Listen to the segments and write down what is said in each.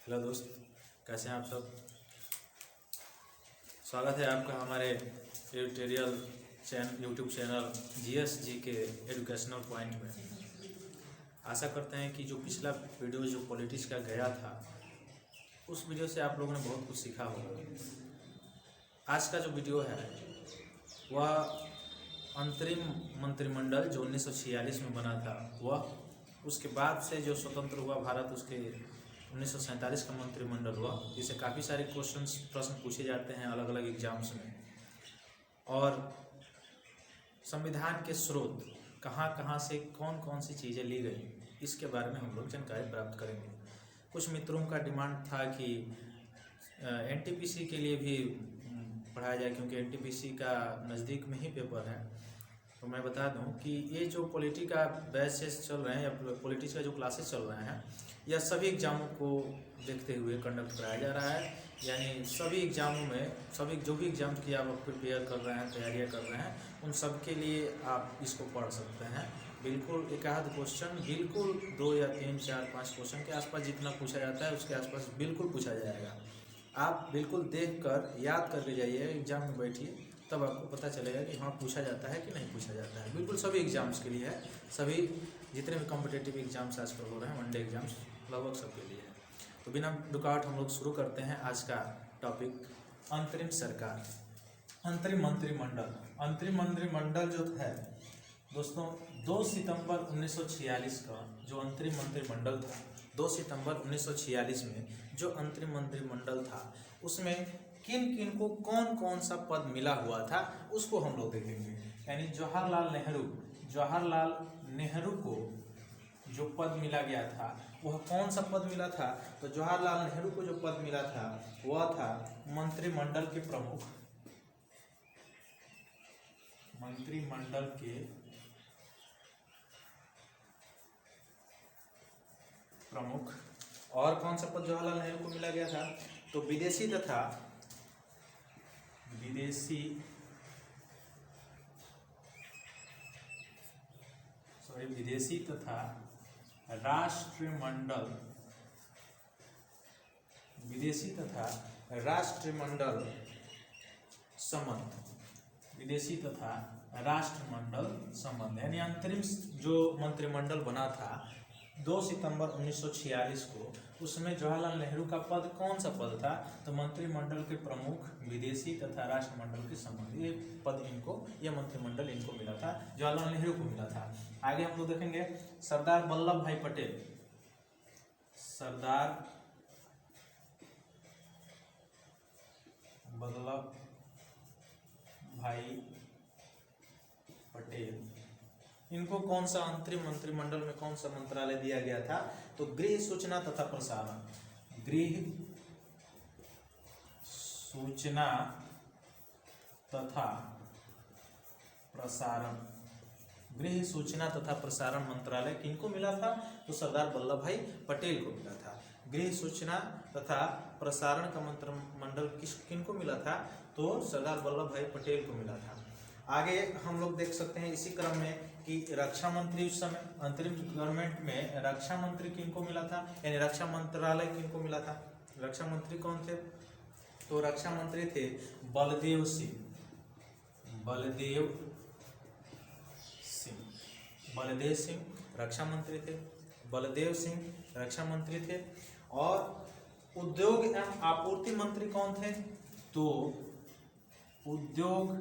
Hello दोस्त, कैसे हैं आप सब। स्वागत है आपका हमारे यूट्यूब चैनल जीएस जी के एजुकेशनल पॉइंट में। आशा करते हैं कि जो पिछला वीडियो जो पॉलिटिक्स का गया था उस वीडियो से आप लोगों ने बहुत कुछ सीखा होगा। आज का जो वीडियो है वह अंतरिम मंत्रिमंडल जो 1946 में बना था वह, उसके बाद से जो स्वतंत्र हुआ भारत उसके 1947 का मंत्रिमंडल हुआ, जिसे काफ़ी सारे प्रश्न पूछे जाते हैं अलग अलग एग्जाम्स में। और संविधान के स्रोत कहाँ कहाँ से कौन कौन सी चीज़ें ली गई इसके बारे में हम लोग जानकारी प्राप्त करेंगे। कुछ मित्रों का डिमांड था कि एनटीपीसी के लिए भी पढ़ाया जाए, क्योंकि एनटीपीसी का नज़दीक में ही पेपर है। तो मैं बता दूं कि ये जो पॉलिटी का बैचेस चल रहे हैं या पॉलिटिक्स का जो क्लासेस चल रहे हैं यह सभी एग्जामों को देखते हुए कंडक्ट कराया जा रहा है। यानी सभी एग्जामों में जो भी एग्जाम की आप प्रिपेयर कर रहे हैं, तैयारियां कर रहे हैं, उन सब के लिए आप इसको पढ़ सकते हैं। बिल्कुल एक आध क्वेश्चन, बिल्कुल 2 या 3 4 5 क्वेश्चन के आसपास जितना पूछा जाता है उसके आसपास बिल्कुल पूछा जाएगा। आप बिल्कुल देख कर याद करके जाइए, एग्जाम में बैठिए, तब आपको पता चलेगा कि हाँ पूछा जाता है कि नहीं पूछा जाता है। बिल्कुल सभी एग्जाम्स के लिए है, सभी जितने भी कॉम्पिटेटिव एग्जाम्स आजकल हो रहे हैं, वनडे एग्जाम्स लगभग सबके लिए है। तो बिना रुकावट हम लोग शुरू करते हैं आज का टॉपिक, अंतरिम सरकार, अंतरिम मंत्रिमंडल। अंतरिम मंत्रिमंडल जो है दोस्तों 2 सितंबर 1946 का जो अंतरिम मंत्रिमंडल था, 2 सितंबर 1946 में जो अंतरिम मंत्रिमंडल था उसमें किन किन को कौन कौन सा पद मिला हुआ था उसको हम लोग देखेंगे। यानी जवाहरलाल नेहरू को जो पद मिला गया था वह कौन सा पद मिला था। तो जवाहरलाल नेहरू को जो पद मिला था वह था मंत्रिमंडल के प्रमुख, मंत्रिमंडल के प्रमुख। और कौन सा पद जवाहरलाल नेहरू को मिला गया था, तो विदेशी तथा राष्ट्रमंडल, विदेशी तथा राष्ट्रमंडल संबंध, विदेशी तथा राष्ट्रमंडल संबंध। यानी अंतरिम जो मंत्रिमंडल बना था 2 सितंबर 1946 को, उसमें जवाहरलाल नेहरू का पद कौन सा पद था, तो मंत्रिमंडल के प्रमुख, विदेशी तथा राष्ट्रमंडल के संबंध, ये पद इनको, ये मंत्रिमंडल इनको मिला था, जवाहरलाल नेहरू को मिला था। आगे हम लोग देखेंगे सरदार वल्लभ भाई पटेल, सरदार वल्लभ भाई पटेल, इनको कौन सा अंतरिम मंत्रिमंडल में कौन सा मंत्रालय दिया गया था, तो गृह सूचना तथा प्रसारण, गृह सूचना तथा प्रसारण, गृह सूचना तथा प्रसारण मंत्रालय किनको मिला था, तो सरदार वल्लभ भाई पटेल को मिला था। गृह सूचना तथा प्रसारण का मंत्रिमंडल किनको मिला था, तो सरदार वल्लभ भाई पटेल को मिला था। आगे हम लोग देख सकते हैं इसी क्रम में कि रक्षा मंत्री, उस समय अंतरिम गवर्नमेंट में रक्षा मंत्री किनको मिला था, यानी रक्षा मंत्रालय किनको मिला था। रक्षा मंत्री कौन थे, तो रक्षा मंत्री थे बलदेव सिंह, बलदेव सिंह रक्षा मंत्री थे, बलदेव सिंह रक्षा मंत्री थे। और उद्योग एवं आपूर्ति मंत्री कौन थे, तो उद्योग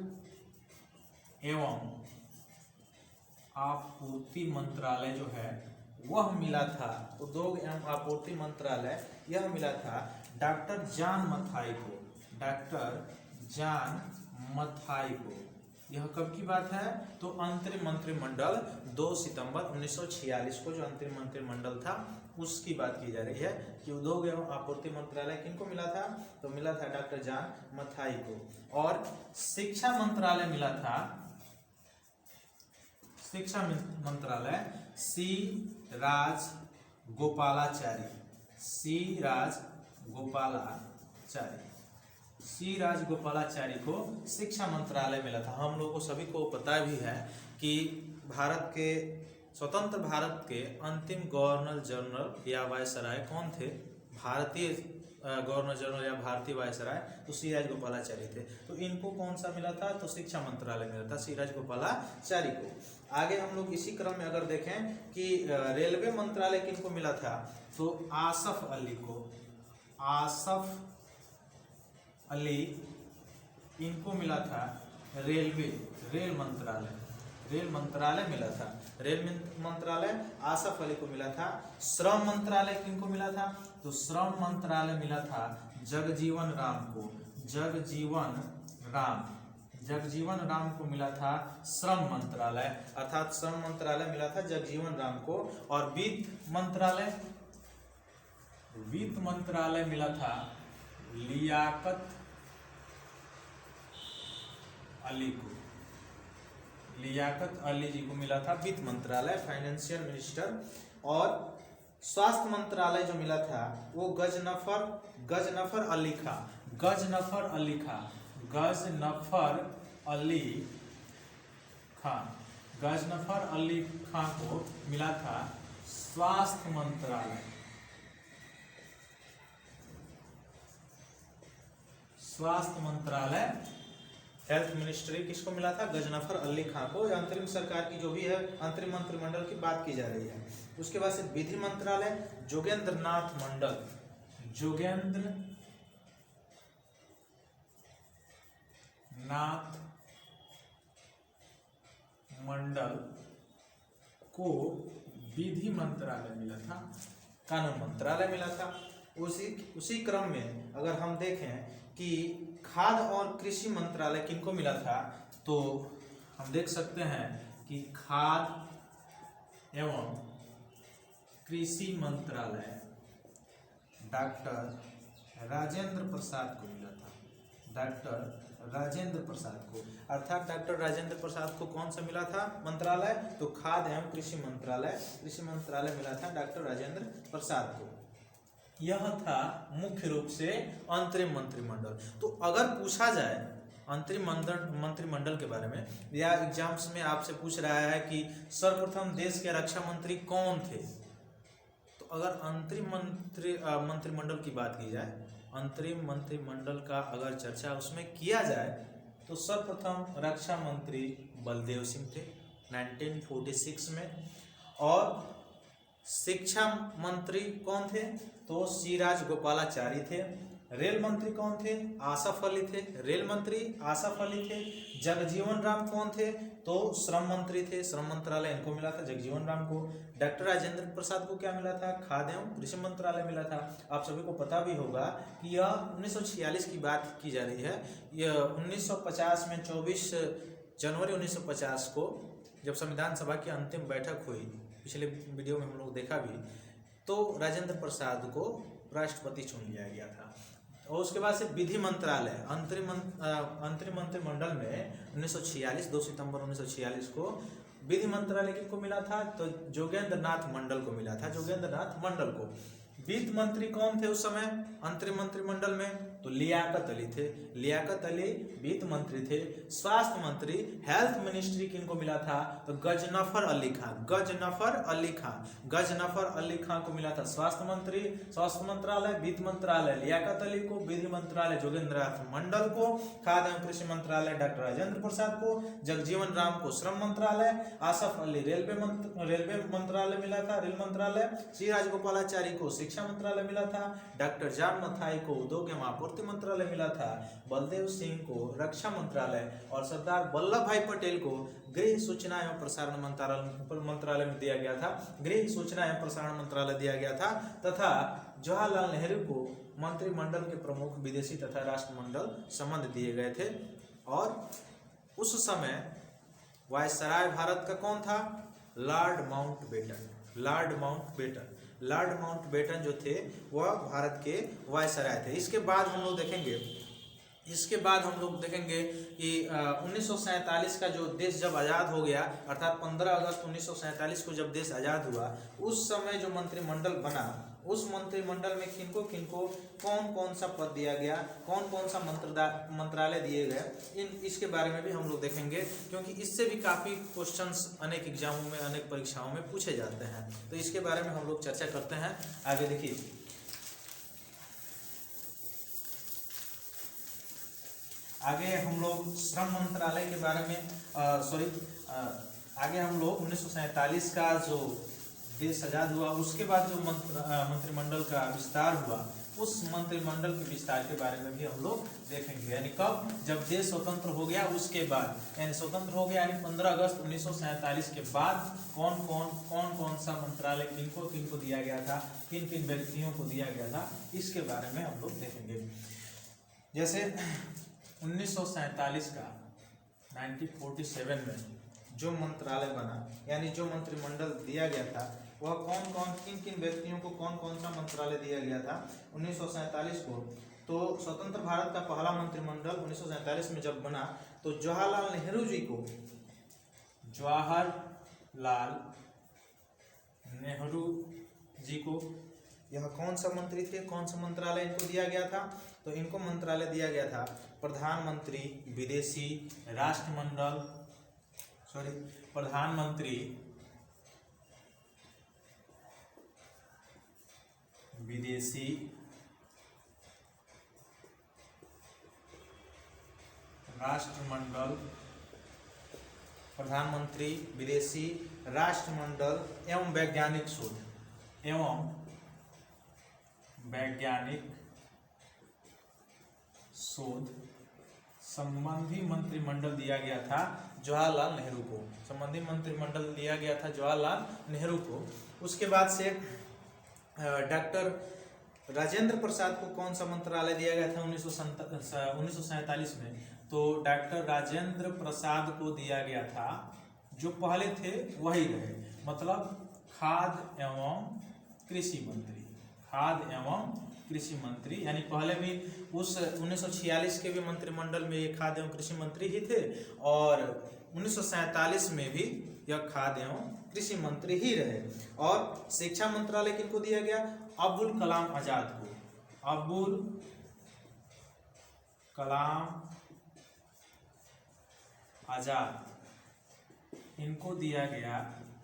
एवं आपूर्ति मंत्रालय जो है वह मिला था, उद्योग एवं आपूर्ति मंत्रालय यह मिला था डॉक्टर जॉन मथाई को, डॉक्टर जॉन मथाई को। यह कब की बात है, तो अंतरिम मंत्रिमंडल 2 सितंबर 1946 को जो अंतरिम मंत्रिमंडल था उसकी बात की जा रही है कि उद्योग एवं आपूर्ति मंत्रालय किनको मिला था, तो मिला था डॉक्टर जॉन मथाई को। और शिक्षा मंत्रालय मिला था, शिक्षा मंत्रालय सी राजगोपालाचारी, सी राजगोपालाचारी को शिक्षा मंत्रालय मिला था। हम लोगों को सभी को पता भी है कि भारत के स्वतंत्र भारत के अंतिम गवर्नर जनरल या वायसराय कौन थे, भारतीय गवर्नर जनरल या भारतीय वायसराय तो सी राजगोपालाचारी थे। तो इनको कौन सा मिला था, तो शिक्षा मंत्रालय मिला था सी राजगोपालाचारी को। आगे हम लोग इसी क्रम में अगर देखें कि रेलवे मंत्रालय किनको मिला था, तो आसफ अली को, आसफ अली इनको मिला था रेल मंत्रालय मिला था। रेल मंत्रालय आसफ अली को मिला था। श्रम मंत्रालय किनको मिला था, तो श्रम मंत्रालय मिला था जगजीवन राम को, जगजीवन राम को मिला था श्रम मंत्रालय, अर्थात श्रम मंत्रालय मिला था जगजीवन राम को। और वित्त मंत्रालय मिला था लियाकत अली को, लियाकत अली जी को मिला था वित्त मंत्रालय, फाइनेंशियल मिनिस्टर। और स्वास्थ्य मंत्रालय जो मिला था वो गजनफर अली खां को मिला था स्वास्थ्य मंत्रालय, हेल्थ मिनिस्ट्री किसको मिला था, गजनफर अली खां को। अंतरिम सरकार की जो भी है अंतरिम मंत्रिमंडल की बात की जा रही है। उसके बाद से विधि मंत्रालय जोगेंद्र नाथ मंडल को विधि मंत्रालय मिला था, कानून मंत्रालय मिला था। उसी क्रम में अगर हम देखें कि खाद्य और कृषि मंत्रालय किनको मिला था, तो हम देख सकते हैं कि खाद्य एवं कृषि मंत्रालय डॉक्टर राजेंद्र प्रसाद को मिला था, डॉक्टर राजेंद्र प्रसाद को। अर्थात डॉक्टर राजेंद्र प्रसाद को कौन सा मिला था मंत्रालय, तो खाद्य एवं कृषि मंत्रालय मिला था डॉक्टर राजेंद्र प्रसाद को। यह था मुख्य रूप से अंतरिम मंत्रिमंडल। तो अगर पूछा जाए अंतरिम मंत्रिमंडल के बारे में, या एग्जाम्स में आपसे पूछ रहा है कि सर्वप्रथम देश के रक्षा मंत्री कौन थे, तो अगर अंतरिम मंत्रिमंडल की बात की जाए, अंतरिम मंत्रिमंडल का अगर चर्चा उसमें किया जाए, तो सर्वप्रथम रक्षा मंत्री बलदेव सिंह थे 1946 में। और शिक्षा मंत्री कौन थे, तो सी राजगोपालाचारी थे। रेल मंत्री कौन थे, आसफ अली थे, रेल मंत्री आसफ अली थे। जगजीवन राम कौन थे, तो श्रम मंत्री थे, श्रम मंत्रालय इनको मिला था जगजीवन राम को। डॉक्टर राजेंद्र प्रसाद को क्या मिला था, खाद्य एवं कृषि मंत्रालय मिला था। आप सभी को पता भी होगा कि यह 1946 की बात की जा रही है। यह 1950 में 24 जनवरी 1950 को जब संविधान सभा की अंतिम बैठक हुई, पिछले वीडियो में हम लोग देखा भी, तो राजेंद्र प्रसाद को राष्ट्रपति चुन लिया गया था। और उसके बाद से विधि मंत्रालय अंतरिम मंत्रिमंडल में 1946 2 सितंबर 1946 को विधि मंत्रालय किसको मिला था, तो जोगेंद्र नाथ मंडल को मिला था, जोगेंद्र नाथ मंडल को। वित्त मंत्री कौन थे उस समय अंतरिम मंत्रिमंडल में, तो लियाकत अली थे, लियाकत अली वित्त मंत्री थे। स्वास्थ्य मंत्री हेल्थ मिनिस्ट्री किनको मिला था, तो गजनफर अली खां को मिला था स्वास्थ्य मंत्री। स्वास्थ्य मंत्रालय वित्त मंत्रालय लियाकत अली को, विधि मंत्रालय जोगेंद्र नाथ मंडल को, खाद्य एवं कृषि मंत्रालय डॉक्टर राजेंद्र प्रसाद को, जगजीवन राम को श्रम मंत्रालय, आसफ अली रेलवे मंत्रालय मिला था, रेल मंत्रालय। सी राजगोपालाचारी को शिक्षा मंत्रालय मिला था, डॉक्टर जॉन मथाई को उद्योग एवं आपूर्ति मंत्रालय मिला था, बलदेव सिंह को रक्षा मंत्रालय, और सरदार वल्लभ भाई पटेल को गृह सूचना एवं प्रसारण मंत्रालय में दिया गया था, गृह सूचना एवं प्रसारण मंत्रालय दिया गया था। तथा जवाहरलाल नेहरू को मंत्रिमंडल के प्रमुख विदेशी तथा राष्ट्रमंडल संबंध दिए गए थे। और उस समय वायसराय भारत का कौन था, लॉर्ड माउंटबेटन जो थे वह भारत के वायसराय थे। इसके बाद हम लोग देखेंगे कि 1947 का जो देश जब आज़ाद हो गया, अर्थात 15 अगस्त 1947 को जब देश आज़ाद हुआ, उस समय जो मंत्रिमंडल बना, उस मंत्रिमंडल में किनको किनको कौन सा पद दिया गया, कौन सा मंत्रालय दिए गए, इसके बारे में भी हम लोग देखेंगे, क्योंकि इससे भी काफ़ी क्वेश्चंस अनेक एग्जामों में, अनेक परीक्षाओं में पूछे जाते हैं। तो इसके बारे में हम लोग चर्चा करते हैं। आगे देखिए, आगे हम लोग श्रम मंत्रालय के बारे में आगे हम लोग 1947 का जो देश आजाद हुआ उसके बाद जो मंत्रिमंडल का विस्तार हुआ, उस मंत्रिमंडल के विस्तार के बारे में भी हम लोग देखेंगे। यानी कब, जब देश स्वतंत्र हो गया उसके बाद, यानी स्वतंत्र हो गया यानी 15 अगस्त 1947 के बाद कौन सा मंत्रालय किनको किनको दिया गया था, किन किन व्यक्तियों को दिया गया था, इसके बारे में हम लोग देखेंगे। जैसे 1947 का 1947 में जो मंत्रालय बना, यानी जो मंत्रिमंडल दिया गया था, वह किन किन व्यक्तियों को कौन सा मंत्रालय दिया गया था 1947 को। तो स्वतंत्र भारत का पहला मंत्रिमंडल 1947 में जब बना तो जवाहरलाल नेहरू जी को यह कौन सा मंत्री थे, कौन सा मंत्रालय इनको दिया गया था, तो इनको मंत्रालय दिया गया था प्रधानमंत्री विदेशी राष्ट्रमंडल एवं वैज्ञानिक शोध संबंधी मंत्रिमंडल दिया गया था जवाहरलाल नेहरू को। संबंधी मंत्रिमंडल दिया गया था जवाहरलाल नेहरू को। उसके बाद से डॉक्टर राजेंद्र प्रसाद को कौन सा मंत्रालय दिया गया था 1947 में, तो डॉक्टर राजेंद्र प्रसाद को दिया गया था, जो पहले थे वही रहे, मतलब खाद्य एवं कृषि मंत्री, यानी पहले भी उस 1946 के भी मंत्रिमंडल में ये खाद्य एवं कृषि मंत्री ही थे, और 1947 में भी यह खाद्य एवं कृषि मंत्री ही रहे। और शिक्षा मंत्रालय किनको दिया गया, अब्दुल कलाम आजाद को। अब्दुल कलाम आजाद, इनको दिया गया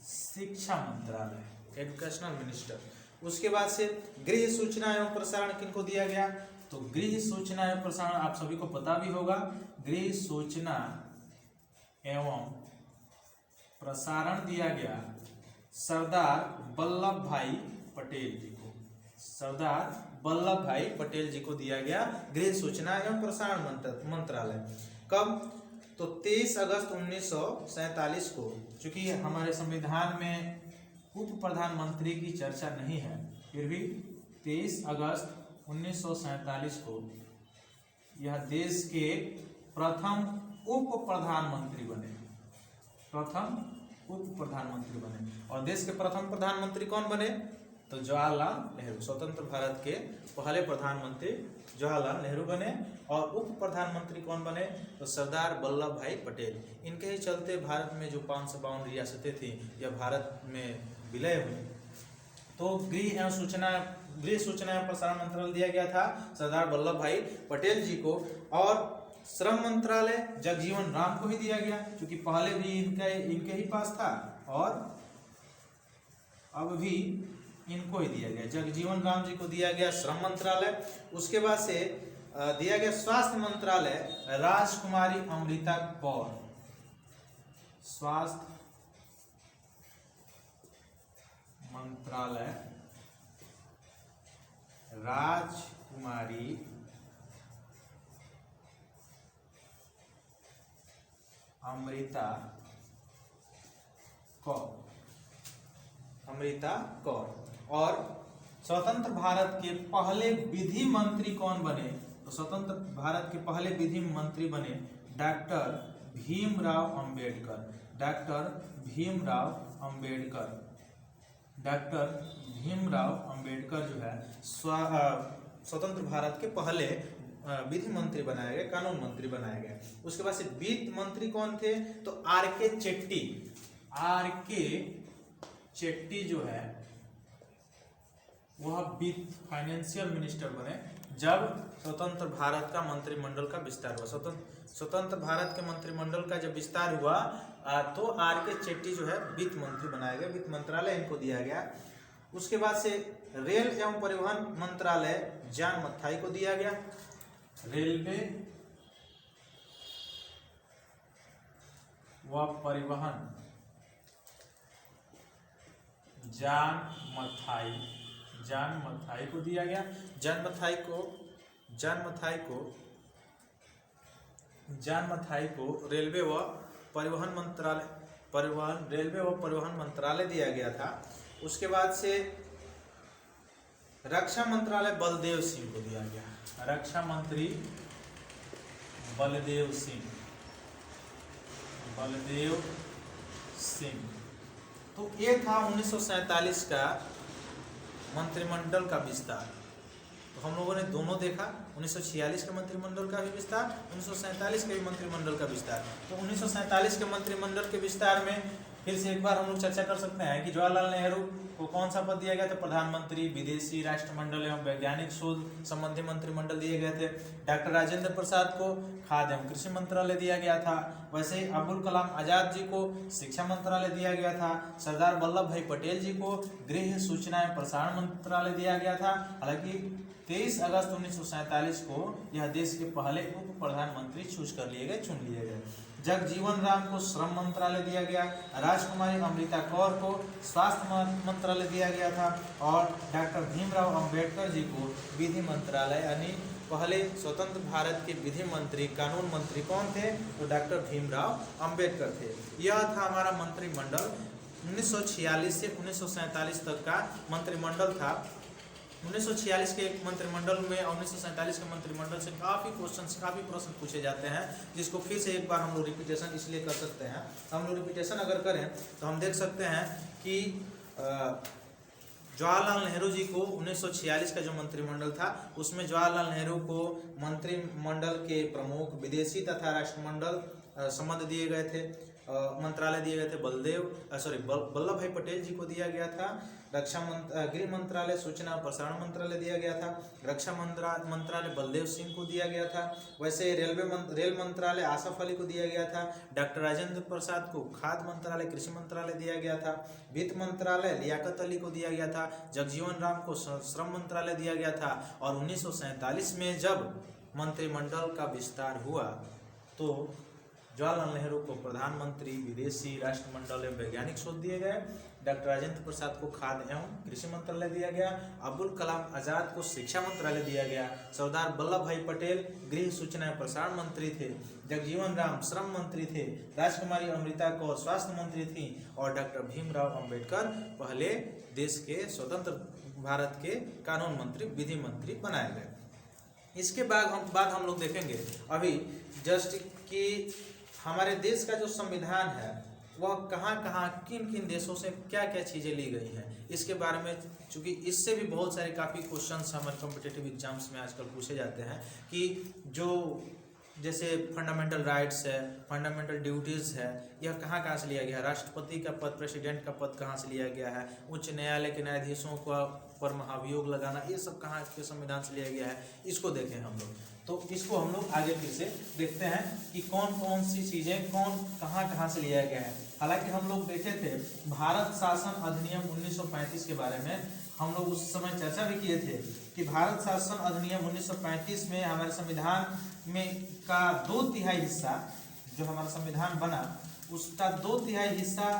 शिक्षा मंत्रालय, एजुकेशनल मिनिस्टर। उसके बाद से गृह सूचना एवं प्रसारण किनको दिया गया, तो गृह सूचना एवं प्रसारण आप सभी को पता भी होगा। गृह सूचना एवं प्रसारण दिया गया सरदार वल्लभ भाई पटेल जी को। सरदार वल्लभ भाई पटेल जी को दिया गया गृह सूचना एवं प्रसारण मंत्रालय। कब, तो 23 अगस्त 1947 को। चूंकि हमारे संविधान में उप प्रधानमंत्री की चर्चा नहीं है, फिर भी 23 अगस्त 1947 को यह देश के प्रथम उप प्रधानमंत्री बने। और देश के प्रथम प्रधानमंत्री कौन बने, तो जवाहरलाल नेहरू। स्वतंत्र भारत के पहले प्रधानमंत्री जवाहरलाल नेहरू बने, और उप प्रधानमंत्री कौन बने, तो सरदार वल्लभ भाई पटेल। इनके ही चलते भारत में जो 552 रियासतें थी, यह भारत में विलय हुई। तो गृह सूचना एवं प्रसारण मंत्रालय दिया गया था सरदार वल्लभ भाई पटेल जी को। और श्रम मंत्रालय जगजीवन राम को ही दिया गया, क्योंकि पहले भी इनके ही पास था और अब भी इनको ही दिया गया। जगजीवन राम जी को दिया गया श्रम मंत्रालय। उसके बाद से दिया गया स्वास्थ्य मंत्रालय राजकुमारी अमृता कौर। स्वास्थ्य मंत्रालय राजकुमारी अमृता कौर। और स्वतंत्र भारत के पहले विधि मंत्री कौन बने, तो स्वतंत्र भारत के पहले विधि मंत्री बने डॉक्टर भीमराव अंबेडकर। डॉक्टर भीमराव अंबेडकर जो है स्वतंत्र भारत के पहले विधि मंत्री बनाए गए, कानून मंत्री बनाए गए। उसके बाद से वित्त मंत्री कौन थे, तो आर के चेट्टी जो है वह वित्त फाइनेंशियल मिनिस्टर बने जब स्वतंत्र भारत का मंत्रिमंडल का विस्तार हुआ। स्वतंत्र भारत के मंत्रिमंडल का जब विस्तार हुआ तो आर के चेट्टी जो है वित्त मंत्री बनाए गए, वित्त मंत्रालय इनको दिया गया। उसके बाद से रेल एवं परिवहन मंत्रालय जॉन मथाई को दिया गया। रेलवे व परिवहन जॉन मथाई को दिया गया। जॉन मथाई को रेलवे व परिवहन मंत्रालय दिया गया था। उसके बाद से रक्षा मंत्रालय बलदेव सिंह को दिया गया। रक्षा मंत्री बलदेव सिंह। तो ये था 1947 का मंत्रिमंडल का विस्तार। तो हम लोगों ने दोनों देखा, 1946 के मंत्रिमंडल का भी विस्तार, 1947 के भी मंत्रिमंडल का विस्तार। तो 1947 के मंत्रिमंडल के विस्तार में फिर से एक बार हम लोग चर्चा कर सकते हैं कि जवाहरलाल नेहरू को कौन सा पद दिया गया था? प्रधानमंत्री, विदेशी राष्ट्रमंडल एवं वैज्ञानिक शोध संबंधी मंत्रिमंडल दिए गए थे। डॉक्टर राजेंद्र प्रसाद को खाद्य एवं कृषि मंत्रालय दिया गया था। वैसे ही अब्दुल कलाम आजाद जी को शिक्षा मंत्रालय दिया गया था। सरदार वल्लभ भाई पटेल जी को गृह, सूचना एवं प्रसारण मंत्रालय दिया गया था। हालांकि 23 अगस्त 1947 को यह देश के पहले उप प्रधानमंत्री चुन लिए गए। जगजीवन राम को श्रम मंत्रालय दिया गया। राजकुमारी अमृता कौर को स्वास्थ्य मंत्रालय दिया गया था। और डॉक्टर भीमराव अंबेडकर जी को विधि मंत्रालय, यानी पहले स्वतंत्र भारत के विधि मंत्री, कानून मंत्री कौन थे? तो डॉक्टर भीमराव अंबेडकर थे। यह था हमारा मंत्रिमंडल। 1946 से 1947 तक का मंत्रिमंडल था। 1946 के मंत्रिमंडल में और 1947 के मंत्रिमंडल से काफ़ी प्रश्न पूछे जाते हैं, जिसको फिर से एक बार हम लोग रिपीटेशन इसलिए कर सकते हैं। हम लोग रिपीटेशन अगर करें तो हम देख सकते हैं कि जवाहरलाल नेहरू जी को 1946 का जो मंत्रिमंडल था उसमें जवाहरलाल नेहरू को मंत्रिमंडल के प्रमुख, विदेशी तथा राष्ट्रमंडल संबंध दिए गए थे, मंत्रालय दिए गए थे। वल्लभ भाई पटेल जी को दिया गया था। गृह मंत्रालय, सूचना और प्रसारण मंत्रालय दिया गया था। रक्षा मंत्रालय बलदेव सिंह को दिया गया था। वैसे रेल मंत्रालय आसफ अली को दिया गया था। डॉक्टर राजेंद्र प्रसाद को खाद्य मंत्रालय, कृषि मंत्रालय दिया गया था। वित्त मंत्रालय लियाकत अली को दिया गया था। जगजीवन राम को श्रम मंत्रालय दिया गया था। और 1947 में जब मंत्रिमंडल का विस्तार हुआ तो जवाहरलाल नेहरू को प्रधानमंत्री, विदेशी राष्ट्रमंडल एवं वैज्ञानिक शोध दिए गए। डॉक्टर राजेंद्र प्रसाद को खाद्य एवं कृषि मंत्रालय दिया गया। अब्दुल कलाम आजाद को शिक्षा मंत्रालय दिया गया। सरदार वल्लभ भाई पटेल गृह, सूचना एवं प्रसारण मंत्री थे। जगजीवन राम श्रम मंत्री थे। राजकुमारी अमृता कौर स्वास्थ्य मंत्री थी। और डॉक्टर भीमराव अंबेडकर पहले देश के स्वतंत्र भारत के कानून मंत्री, विधि मंत्री बनाए गए। इसके बाद हम लोग देखेंगे अभी जस्ट कि हमारे देश का जो संविधान है वह कहाँ किन देशों से क्या चीज़ें ली गई हैं, इसके बारे में, चूँकि इससे भी बहुत सारे काफ़ी क्वेश्चंस हमारे कॉम्पिटिटिव एग्जाम्स में आजकल पूछे जाते हैं कि जो जैसे फंडामेंटल राइट्स है, फंडामेंटल ड्यूटीज़ है, यह कहाँ से लिया गया है? राष्ट्रपति का पद, प्रेसिडेंट का पद कहाँ से लिया गया है? उच्च न्यायालय के न्यायाधीशों का पर महाभियोग लगाना, ये सब कहाँ के संविधान से लिया गया है? इसको देखें हम लोग। तो इसको हम लोग आगे फिर से देखते हैं कि कौन सी चीज़ें कहाँ से लिया गया है। हालांकि हम लोग देखे थे भारत शासन अधिनियम 1935 के बारे में, हम लोग उस समय चर्चा भी किए थे कि भारत शासन अधिनियम 1935 में हमारे संविधान में का 2/3 हिस्सा, जो हमारा संविधान बना उसका 2/3 हिस्सा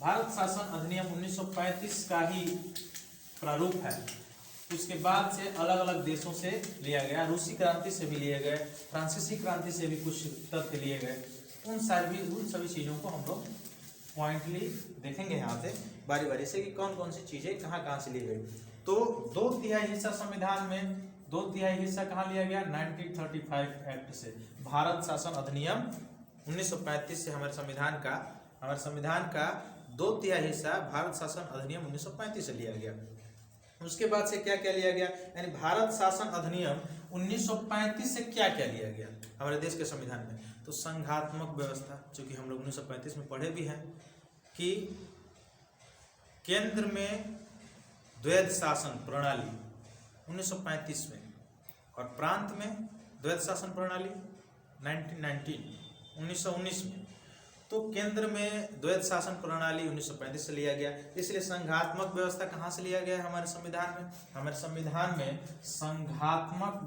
भारत शासन अधिनियम 1935 का ही प्रारूप है। उसके बाद से अलग अलग देशों से लिया गया, रूसी क्रांति से भी लिए गए, फ्रांसीसी क्रांति से भी कुछ तथ्य लिए गए। उन सभी चीज़ों को हम लोग पॉइंटली देखेंगे यहाँ से बारी से कि कौन सी चीज़ें कहाँ से ली गई। तो 2/3 हिस्सा संविधान में, 2/3 हिस्सा कहाँ लिया गया? 1935 एक्ट से। भारत शासन अधिनियम 1935 से हमारे संविधान का 2/3 हिस्सा भारत शासन अधिनियम 1935 से लिया गया। उसके बाद से क्या लिया गया, यानी भारत शासन अधिनियम 1935 से क्या लिया गया हमारे देश के संविधान में? तो संघात्मक व्यवस्था, चूंकि हम लोग 1935 में पढ़े भी हैं कि केंद्र में द्वैध शासन प्रणाली 1935 में, और प्रांत में द्वैध शासन प्रणाली 1919 में। तो केंद्र में द्वैध शासन प्रणाली 1935 से लिया गया। इसलिए संघात्मक व्यवस्था कहाँ से लिया गया है हमारे संविधान में? हमारे संविधान में संघात्मक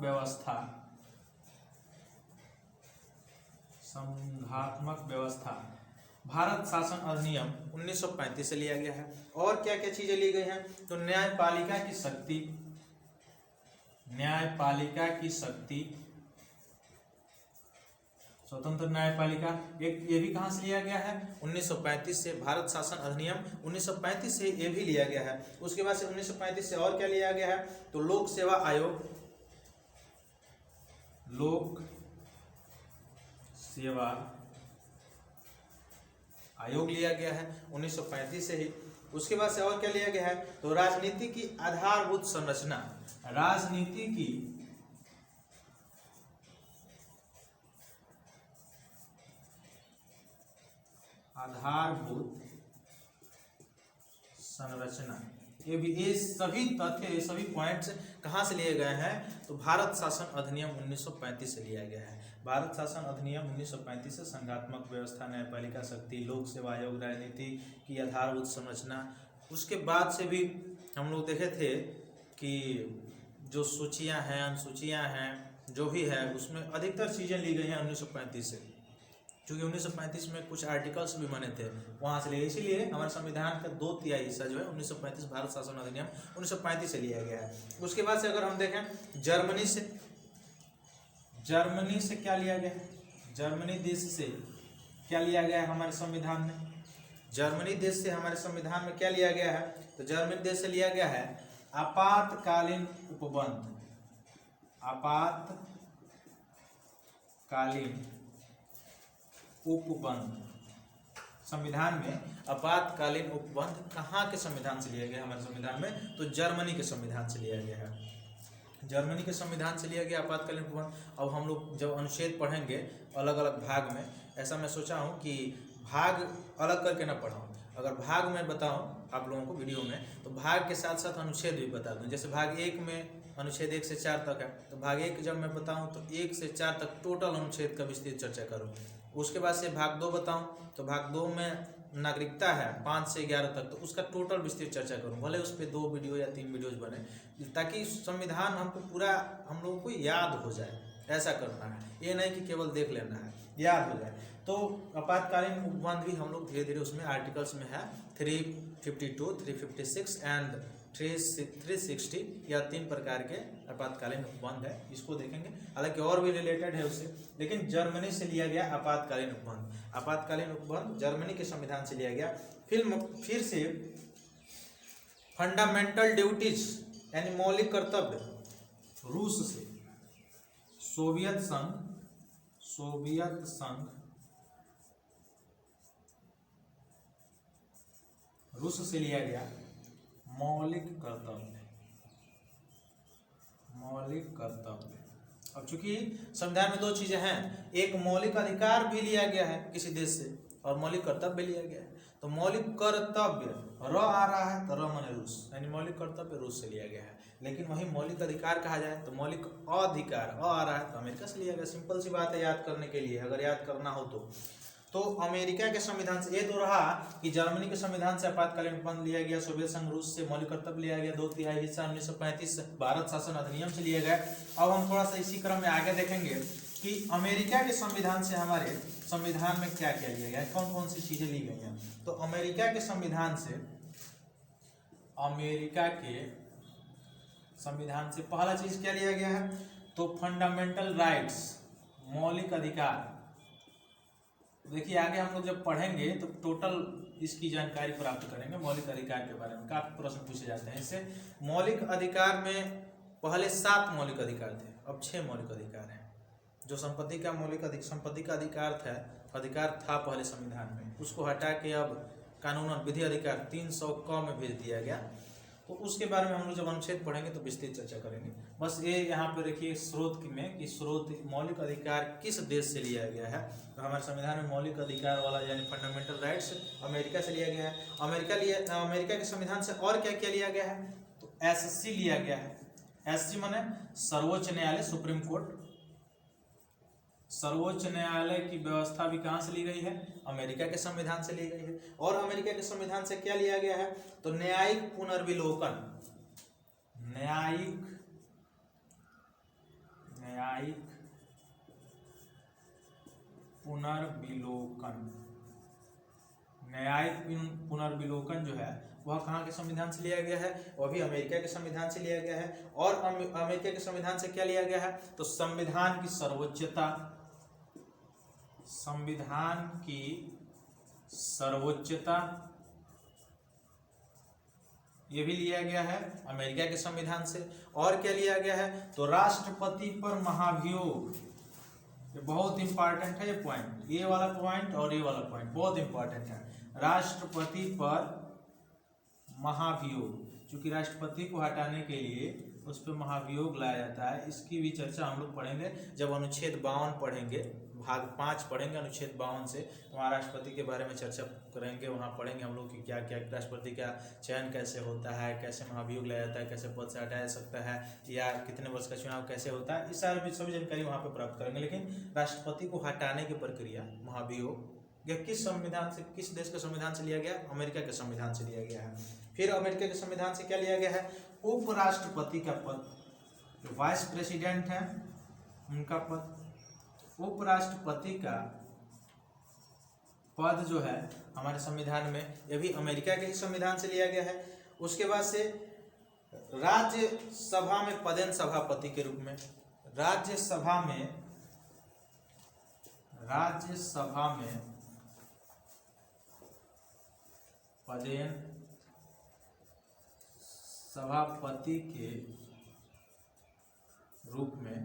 व्यवस्था भारत शासन अधिनियम 1935 से लिया गया है। और क्या क्या चीजें ली गई हैं? तो न्यायपालिका की शक्ति, न्यायपालिका की शक्ति, स्वतंत्र न्यायपालिका, एक ये भी कहां से लिया गया है? 1935 से। भारत शासन अधिनियम 1935 से ये भी लिया गया है। उसके बाद से 1935 से और क्या लिया गया है? तो लोक सेवा आयोग, लोक सेवा आयोग लिया गया है 1935 से ही। उसके बाद से और क्या लिया गया है? तो राजनीति की आधारभूत संरचना, राजनीति की आधारभूत संरचना, ये सभी तथ्य, ये सभी पॉइंट्स कहाँ से लिए गए हैं? तो भारत शासन अधिनियम 1935 से लिया गया है। भारत शासन अधिनियम 1935 से संघात्मक व्यवस्था, न्यायपालिका शक्ति, लोक सेवा आयोग, राजनीति की आधारभूत संरचना। उसके बाद से भी हम लोग देखे थे कि जो सूचियां हैं, अनुसूचियां हैं, जो भी है उसमें अधिकतर चीज़ें ली गई हैं 1935 से, क्योंकि 1935 में कुछ आर्टिकल्स भी बने थे वहाँ से लिए। इसीलिए हमारे संविधान का 2/3 हिस्सा जो है 1935 भारत शासन अधिनियम 1935 से लिया गया है। उसके बाद से अगर हम देखें जर्मनी से, जर्मनी से क्या लिया गया है? जर्मनी देश से क्या लिया गया है हमारे संविधान में? जर्मनी देश से हमारे संविधान में क्या लिया गया है? तो जर्मनी देश से लिया गया है आपातकालीन उपबंध, आपातकालीन उपबंध। संविधान में आपातकालीन उपबंध कहाँ के संविधान से लिया गया हमारे संविधान में? तो जर्मनी के संविधान से लिया गया है, जर्मनी के संविधान से लिया गया आपातकालीन उपबंध। अब हम लोग जब अनुच्छेद पढ़ेंगे अलग अलग भाग में, ऐसा मैं सोचा हूँ कि भाग अलग करके ना पढ़ाऊँ। अगर भाग में बताऊँ आप लोगों को वीडियो में, तो भाग के साथ साथ अनुच्छेद भी बता दूँ। जैसे भाग 1 में अनुच्छेद 1 से 4 तक है, तो भाग 1 जब मैं बताऊँ तो 1 से 4 तक टोटल अनुच्छेद का विस्तृत चर्चा करूँ। उसके बाद से भाग 2 बताऊं तो भाग 2 में नागरिकता है 5 से 11 तक, तो उसका टोटल विस्तृत चर्चा करूं। भले उस पर 2 वीडियो या 3 वीडियोज बने, ताकि संविधान हमको पूरा हम लोगों को याद हो जाए। ऐसा करना है, ये नहीं कि केवल देख लेना है, याद हो जाए। तो आपातकालीन उपबंध भी हम लोग धीरे धीरे उसमें आर्टिकल्स में है 352, 356 एंड 360, या 3 प्रकार के आपातकालीन उपबंध है, इसको देखेंगे। हालांकि और भी रिलेटेड है उससे, लेकिन जर्मनी से लिया गया आपातकालीन उपबंध। आपातकालीन उपबंध जर्मनी के संविधान से लिया गया। फिर से फंडामेंटल ड्यूटीज यानी मौलिक कर्तव्य रूस से, सोवियत संघ रूस से लिया गया मौलिक कर्तव्य। अब चूंकि संविधान में 2 चीजें हैं, एक मौलिक अधिकार भी लिया गया है किसी देश से, और मौलिक कर्तव्य भी लिया गया है। तो मौलिक कर्तव्य र आ रहा है तो र माने रूस, यानी मौलिक कर्तव्य रूस से लिया गया है। लेकिन वही मौलिक अधिकार कहा जाए तो मौलिक अधिकार अ आ रहा है तो अमेरिका से लिया गया। सिंपल सी बात है याद करने के लिए, अगर याद करना हो तो अमेरिका के संविधान से। ये तो रहा कि जर्मनी के संविधान से आपातकालीन उपबंध लिया गया, सोवियत संघ रूस से मौलिक कर्तव्य लिया गया, 2/3 हिस्सा 1935 भारत शासन अधिनियम से लिया गया। अब हम थोड़ा सा इसी क्रम में आगे देखेंगे कि अमेरिका के संविधान से हमारे संविधान में क्या क्या लिया गया, कौन कौन सी चीजें ली गई हैं। तो अमेरिका के संविधान से पहला चीज क्या लिया गया है? तो फंडामेंटल राइट्स, मौलिक अधिकार। देखिए आगे हम लोग जब पढ़ेंगे तो टोटल इसकी जानकारी प्राप्त करेंगे। मौलिक अधिकार के बारे में काफी प्रश्न पूछे जाते हैं इससे। मौलिक अधिकार में पहले 7 मौलिक अधिकार थे, अब 6 मौलिक अधिकार हैं। जो संपत्ति का अधिकार था पहले संविधान में, उसको हटा के अब कानूनन विधि अधिकार 300 क में भेज दिया गया। तो उसके बारे में हम लोग जब अनुच्छेद पढ़ेंगे तो विस्तृत चर्चा करेंगे। बस ये यहाँ पे देखिए स्रोत में कि स्रोत मौलिक अधिकार किस देश से लिया गया है। तो हमारे संविधान में मौलिक अधिकार वाला यानी फंडामेंटल राइट्स अमेरिका से लिया गया है। अमेरिका के संविधान से और क्या क्या लिया गया है? तो एससी लिया गया है। एससी माने सर्वोच्च न्यायालय, सुप्रीम कोर्ट। सर्वोच्च न्यायालय की व्यवस्था भी कहां से ली गई है? अमेरिका के संविधान से ली गई है। और अमेरिका के संविधान से क्या लिया गया है? तो न्यायिक पुनर्विलोकन, न्यायिक पुनर्विलोकन न्यायिक पुनर्विलोकन जो है वह कहाँ के संविधान से लिया गया है? वह भी अमेरिका के संविधान से लिया गया है। और अमेरिका के संविधान से क्या लिया गया है? तो संविधान की सर्वोच्चता, संविधान की सर्वोच्चता ये भी लिया गया है अमेरिका के संविधान से। और क्या लिया गया है? तो राष्ट्रपति पर महाभियोग, ये बहुत इंपॉर्टेंट है ये पॉइंट, ये वाला पॉइंट और ये वाला पॉइंट बहुत इंपॉर्टेंट है। राष्ट्रपति पर महाभियोग, क्योंकि राष्ट्रपति को हटाने के लिए उस पर महाभियोग लाया जाता है। इसकी भी चर्चा हम लोग पढ़ेंगे जब अनुच्छेद 52 पढ़ेंगे, भाग 5 पढ़ेंगे अनुच्छेद 52 से, वहाँ राष्ट्रपति के बारे में चर्चा करेंगे। वहाँ पढ़ेंगे हम लोग कि क्या क्या राष्ट्रपति का चयन कैसे होता है, कैसे महाभियोग लाया जाता है, कैसे पद से हटाया जा सकता है, या कितने वर्ष का चुनाव कैसे होता है, इस सारी सभी जानकारी वहाँ पे प्राप्त करेंगे। लेकिन राष्ट्रपति को हटाने की प्रक्रिया महाभियोग यह किस संविधान से, किस देश के संविधान से लिया गया? अमेरिका के संविधान से लिया गया है। फिर अमेरिका के संविधान से क्या लिया गया है? उपराष्ट्रपति का पद, जो वाइस प्रेसिडेंट है उनका पद, उपराष्ट्रपति का पद जो है हमारे संविधान में, यह भी अमेरिका के ही संविधान से लिया गया है। उसके बाद से राज्यसभा में पदेन सभापति के रूप में, राज्यसभा में पदेन सभापति के रूप में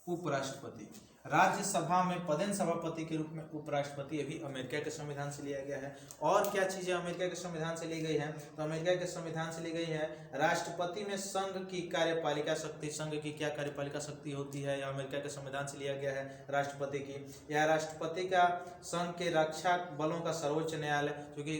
उपराष्ट्रपति, राज्यसभा में पदेन सभापति के रूप में उपराष्ट्रपति, ये भी अमेरिका के संविधान से लिया गया है। और क्या चीजें अमेरिका के संविधान से ली गई हैं? तो अमेरिका के संविधान से ली गई है राष्ट्रपति में संघ की कार्यपालिका शक्ति, संघ की क्या कार्यपालिका शक्ति होती है, यह अमेरिका के संविधान से लिया गया है राष्ट्रपति की। यह राष्ट्रपति का संघ के रक्षा बलों का सर्वोच्च न्यायालय, क्योंकि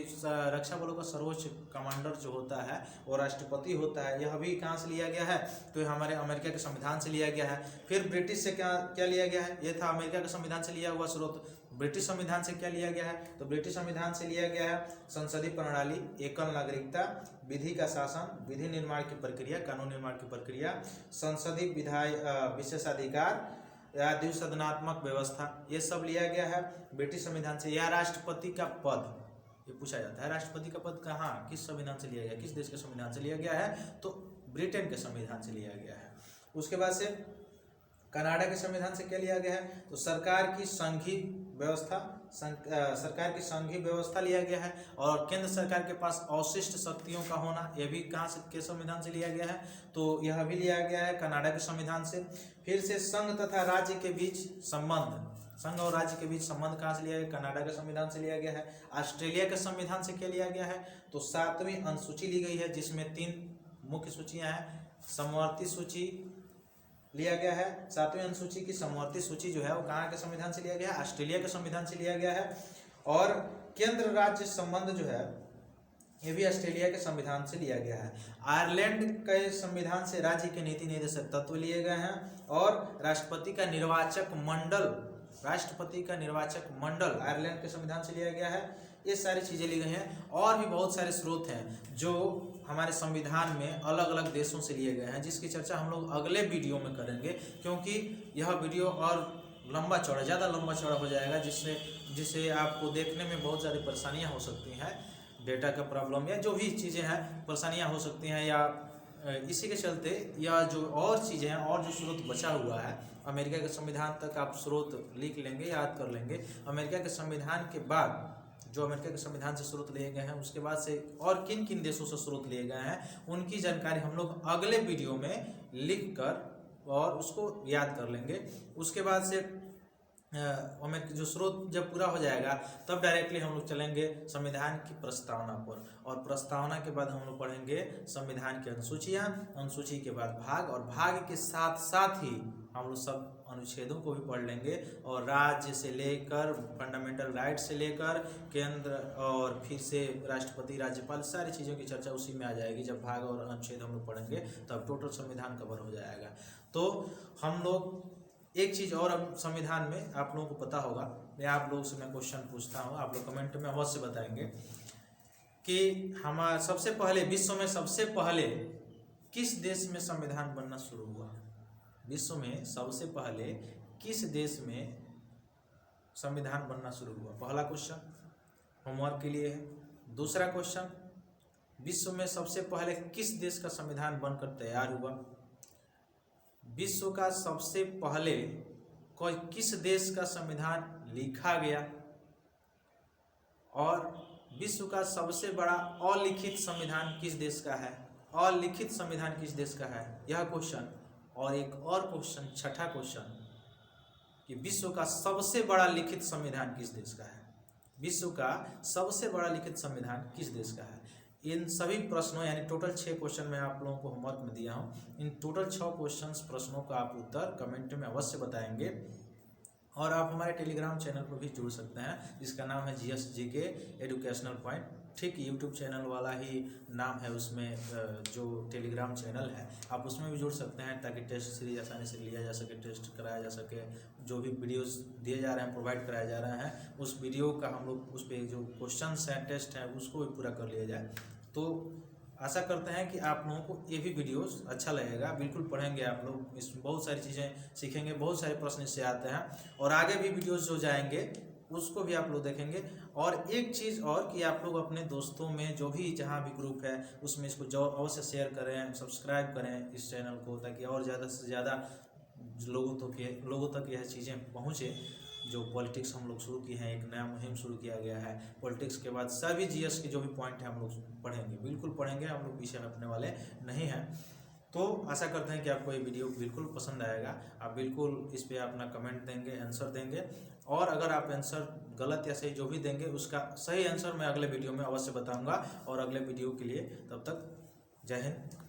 रक्षा बलों का सर्वोच्च कमांडर जो होता है वो राष्ट्रपति होता है, यह भी कहाँ से लिया गया है? तो हमारे अमेरिका के संविधान से लिया गया है। फिर ब्रिटिश से क्या लिया गया है? ये था अमेरिका के संविधान से लिया हुआ स्रोत। ब्रिटिश संविधान से क्या लिया गया है? तो ब्रिटिश संविधान से लिया गया है संसदीय प्रणाली, एकल नागरिकता, विधि का शासन, विधि निर्माण की प्रक्रिया, कानून निर्माण की प्रक्रिया, संसदीय विशेषाधिकार या द्विसदनात्मक व्यवस्था, ये सब लिया गया है ब्रिटिश संविधान से। या राष्ट्रपति का पद, ये पूछा जाता है राष्ट्रपति का पद कहाँ, किस संविधान से लिया गया, किस देश के संविधान से लिया गया है? तो ब्रिटेन के संविधान से लिया गया है। उसके बाद से कनाडा के संविधान से क्या लिया गया है? तो सरकार की संघीय व्यवस्था लिया गया है। और केंद्र सरकार के पास अवशिष्ट शक्तियों का होना, यह भी कहाँ से, के संविधान से लिया गया है? तो यह भी लिया गया है कनाडा के संविधान से। फिर से संघ तथा राज्य के बीच संबंध, संघ और राज्य के बीच संबंध कहाँ से लिया गया? कनाडा के संविधान से लिया गया है। ऑस्ट्रेलिया के संविधान से क्या लिया गया है? तो 7वीं अनुसूची ली गई है, जिसमें 3 मुख्य सूचियां हैं। समवर्ती सूची लिया गया है, 7वीं अनुसूची की समवर्ती सूची जो है वो कहाँ के संविधान से लिया गया है? ऑस्ट्रेलिया के संविधान से लिया गया है। और केंद्र राज्य संबंध जो है ये भी ऑस्ट्रेलिया के संविधान से लिया गया है। आयरलैंड के संविधान से राज्य के नीति निर्देशक तत्व लिए गए हैं। और राष्ट्रपति का निर्वाचक मंडल आयरलैंड के संविधान से लिया गया है। ये सारी चीजें ली गई हैं। और भी बहुत सारे स्रोत हैं जो हमारे संविधान में अलग अलग देशों से लिए गए हैं, जिसकी चर्चा हम लोग अगले वीडियो में करेंगे, क्योंकि यह वीडियो और ज़्यादा लंबा चौड़ा हो जाएगा, जिससे आपको देखने में बहुत सारी परेशानियां हो सकती हैं, डेटा का प्रॉब्लम या जो भी चीज़ें हैं परेशानियां हो सकती हैं, या इसी के चलते या जो और चीज़ें हैं और जो स्रोत बचा हुआ है अमेरिका के संविधान तक आप स्रोत लिख लेंगे, याद कर लेंगे। अमेरिका के संविधान के बाद जो अमेरिका के संविधान से स्रोत लिए गए हैं, उसके बाद से और किन किन देशों से स्रोत लिए गए हैं, उनकी जानकारी हम लोग अगले वीडियो में लिख कर और उसको याद कर लेंगे। उसके बाद से हमें जो स्रोत जब पूरा हो जाएगा तब डायरेक्टली हम लोग चलेंगे संविधान की प्रस्तावना पर, और प्रस्तावना के बाद हम लोग पढ़ेंगे संविधान की अनुसूचियाँ, अनुसूची के बाद भाग, और भाग के साथ साथ ही हम लोग सब अनुच्छेदों को भी पढ़ लेंगे, और राज्य से लेकर फंडामेंटल राइट से लेकर केंद्र और फिर से राष्ट्रपति, राज्यपाल, सारी चीज़ों की चर्चा उसी में आ जाएगी। जब भाग और अनुच्छेद हम लोग पढ़ेंगे तब टोटल संविधान कवर हो जाएगा। तो हम लोग एक चीज़ और अब संविधान में आप लोगों को पता होगा, आप लोगों से मैं क्वेश्चन पूछता हूँ, आप लोग कमेंट में अवश्य बताएंगे कि हमारा सबसे पहले विश्व में सबसे पहले किस देश में संविधान बनना शुरू हुआ? विश्व में सबसे पहले किस देश में संविधान बनना शुरू हुआ? पहला क्वेश्चन होमवर्क के लिए है। दूसरा क्वेश्चन, विश्व में सबसे पहले किस देश का संविधान बनकर तैयार हुआ? विश्व का सबसे पहले किस देश का संविधान लिखा गया? और विश्व का सबसे बड़ा अलिखित संविधान किस देश का है? अलिखित संविधान किस देश का है, यह क्वेश्चन। और एक और क्वेश्चन, छठा क्वेश्चन, कि विश्व का सबसे बड़ा लिखित संविधान किस देश का है? विश्व का सबसे बड़ा लिखित संविधान किस देश का है? इन सभी प्रश्नों यानी टोटल 6 क्वेश्चन मैं आप लोगों को होमवर्क में दिया हूँ। इन टोटल 6 क्वेश्चंस प्रश्नों का आप उत्तर कमेंट में अवश्य बताएंगे। और आप हमारे टेलीग्राम चैनल पर भी जुड़ सकते हैं, जिसका नाम है GSGK एजुकेशनल पॉइंट। ठीक यूट्यूब चैनल वाला ही नाम है उसमें, जो टेलीग्राम चैनल है आप उसमें भी जुड़ सकते हैं, ताकि टेस्ट सीरीज आसानी से लिया जा सके, टेस्ट कराया जा सके। जो भी वीडियोस दिए जा रहे हैं, प्रोवाइड कराए जा रहे हैं, उस वीडियो का हम लोग उस पर जो क्वेश्चंस हैं, टेस्ट हैं, उसको भी पूरा कर लिया जाए। तो आशा करते हैं कि आप लोगों को ये भी वीडियोस अच्छा लगेगा। बिल्कुल पढ़ेंगे आप लोग, इसमें बहुत सारी चीज़ें सीखेंगे, बहुत सारे प्रश्न इससे आते हैं। और आगे भी वीडियोस जो जाएंगे उसको भी आप लोग देखेंगे। और एक चीज़ और कि आप लोग अपने दोस्तों में जो भी जहाँ भी ग्रुप है उसमें इसको जो अवश्य शेयर करें, सब्सक्राइब करें इस चैनल को, ताकि और ज़्यादा से ज़्यादा लोगों तक यह चीज़ें पहुँचे। जो पॉलिटिक्स हम लोग शुरू किए हैं, एक नया मुहिम शुरू किया गया है। पॉलिटिक्स के बाद सभी GS के जो भी पॉइंट हैं हम लोग पढ़ेंगे, बिल्कुल पढ़ेंगे, हम लोग पीछे हटने वाले नहीं हैं। तो आशा करते हैं कि आपको ये वीडियो बिल्कुल पसंद आएगा। आप बिल्कुल इस पर अपना कमेंट देंगे, आंसर देंगे। और अगर आप आंसर गलत या सही जो भी देंगे, उसका सही आंसर मैं अगले वीडियो में अवश्य बताऊंगा। और अगले वीडियो के लिए तब तक जय हिंद।